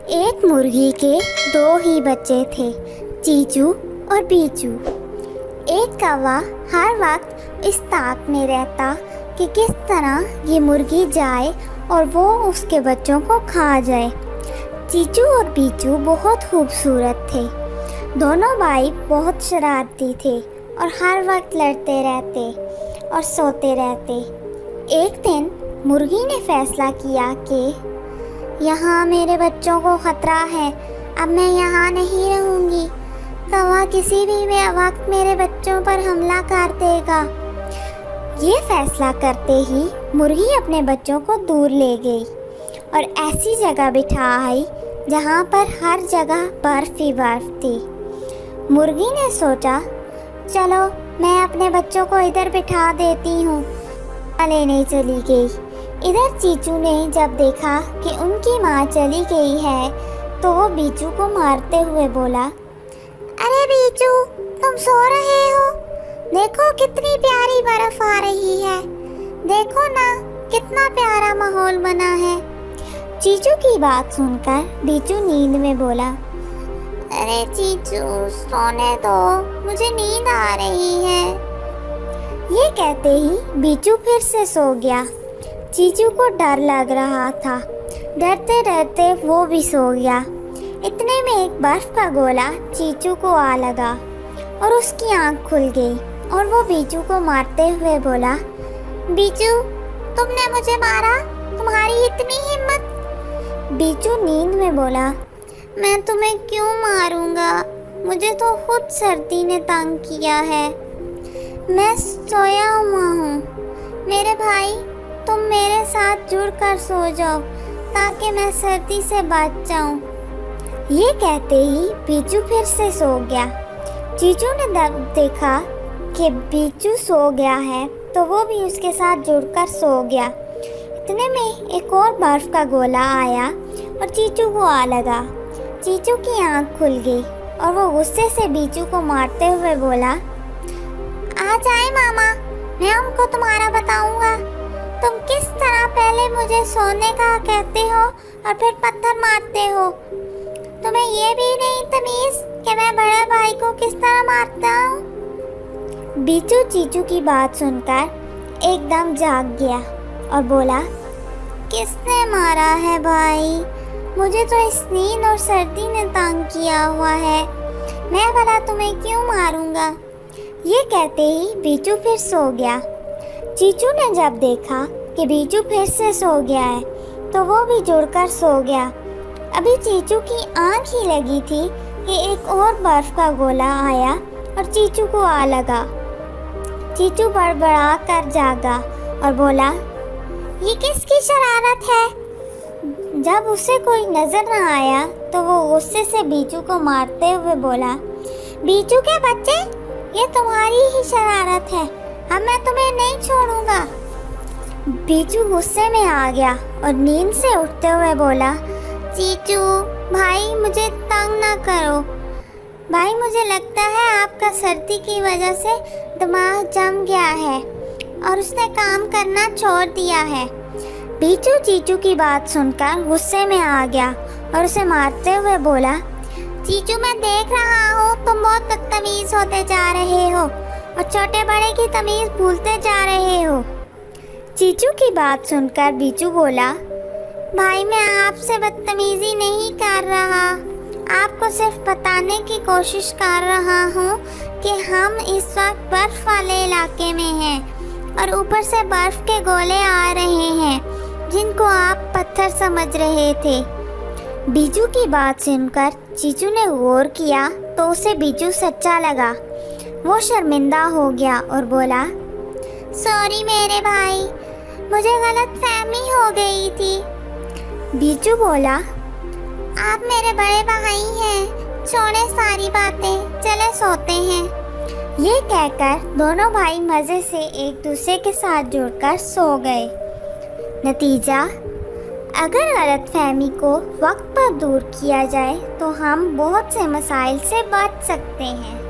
एक मुर्गी के दो ही बच्चे थे, चीचू और बीचू। एक कौवा हर वक्त इस ताक में रहता कि किस तरह ये मुर्गी जाए और वो उसके बच्चों को खा जाए। चीचू और बीचू बहुत खूबसूरत थे। दोनों भाई बहुत शरारती थे और हर वक्त लड़ते रहते और सोते रहते। एक दिन मुर्गी ने फैसला किया कि यहाँ मेरे बच्चों को खतरा है, अब मैं यहाँ नहीं रहूँगी। कौवा किसी भी वक्त मेरे बच्चों पर हमला कर देगा। ये फैसला करते ही मुर्गी अपने बच्चों को दूर ले गई और ऐसी जगह बिठा आई जहाँ पर हर जगह बर्फ ही बर्फ थी। मुर्गी ने सोचा, चलो मैं अपने बच्चों को इधर बिठा देती हूँ। लेने चली गई। इधर चीचू ने जब देखा कि उनकी माँ चली गई है तो वो बीचू को मारते हुए बोला, अरे बीचू, तुम सो रहे हो? देखो कितनी प्यारी बर्फ आ रही है। देखो ना कितना प्यारा माहौल बना है। चीचू की बात सुनकर बीचू नींद में बोला, अरे चीचू सोने दो, मुझे नींद आ रही है। ये कहते ही बीचू फिर से सो गया। चीचू को डर लग रहा था। डरते डरते वो भी सो गया। इतने में एक बर्फ का गोला चीचू को आ लगा और उसकी आंख खुल गई और वो बीचू को मारते हुए बोला, बीचू, तुमने मुझे मारा? तुम्हारी इतनी हिम्मत? बीचू नींद में बोला, मैं तुम्हें क्यों मारूंगा? मुझे तो खुद सर्दी ने तंग किया है। मैं सोया हुआ हूँ। मेरे भाई, तुम मेरे साथ जुड़कर सो जाओ ताकि मैं सर्दी से बच जाऊं। ये कहते ही बीचू फिर से सो गया। चीचू ने जब देखा कि बीचू सो गया है तो वो भी उसके साथ जुड़कर सो गया। इतने में एक और बर्फ का गोला आया और चीचू को आ लगा। चीचू की आंख खुल गई और वो गुस्से से बीचू को मारते हुए बोला, आ जाए मामा, मैं उनको तुम्हारा बताऊंगा। तुम किस तरह पहले मुझे सोने का कहते हो और फिर पत्थर मारते हो। तुम्हें ये भी नहीं तमीज कि मैं बड़े भाई को किस तरह मारता हूँ। बीचू चीचू की बात सुनकर एकदम जाग गया और बोला, किसने मारा है भाई? मुझे तो इस नींद और सर्दी ने तंग किया हुआ है। मैं भला तुम्हें क्यों मारूंगा? ये कहते ही बीचू फिर सो गया। चीचू ने जब देखा कि बीचू फिर से सो गया है तो वो भी जुड़कर सो गया। अभी चीचू की आंख ही लगी थी कि एक और बर्फ का गोला आया और चीचू को आ लगा। चीचू बड़बड़ा कर जागा और बोला, ये किसकी शरारत है? जब उसे कोई नजर न आया तो वो गुस्से से बीचू को मारते हुए बोला, बीचू के बच्चे, ये तुम्हारी ही शरारत है। अब मैं तुम्हें नहीं छोड़ूंगा। बीचू गुस्से में आ गया और नींद से उठते हुए बोला, चीचू भाई, मुझे तंग ना करो। भाई, मुझे लगता है आपका सर्दी की वजह से दिमाग जम गया है और उसने काम करना छोड़ दिया है। बीचू चीचू की बात सुनकर गुस्से में आ गया और उसे मारते हुए बोला, चीचू, मैं देख रहा हूँ तुम बहुत बदतमीज होते जा रहे हो और छोटे बड़े की तमीज भूलते जा रहे हो। चीचू की बात सुनकर बीचू बोला, भाई, मैं आपसे बदतमीजी नहीं कर रहा। आपको सिर्फ बताने की कोशिश कर रहा हूँ कि हम इस वक्त बर्फ वाले इलाके में हैं और ऊपर से बर्फ के गोले आ रहे हैं जिनको आप पत्थर समझ रहे थे। बीचू की बात सुनकर चीचू ने गौर किया तो उसे बीचू सच्चा लगा। वो शर्मिंदा हो गया और बोला, सॉरी मेरे भाई, मुझे गलतफहमी हो गई थी। बीचू बोला, आप मेरे बड़े भाई हैं, छोड़े सारी बातें, चले सोते हैं। ये कहकर दोनों भाई मज़े से एक दूसरे के साथ जुड़कर सो गए। नतीजा, अगर गलतफहमी को वक्त पर दूर किया जाए तो हम बहुत से मसाइल से बच सकते हैं।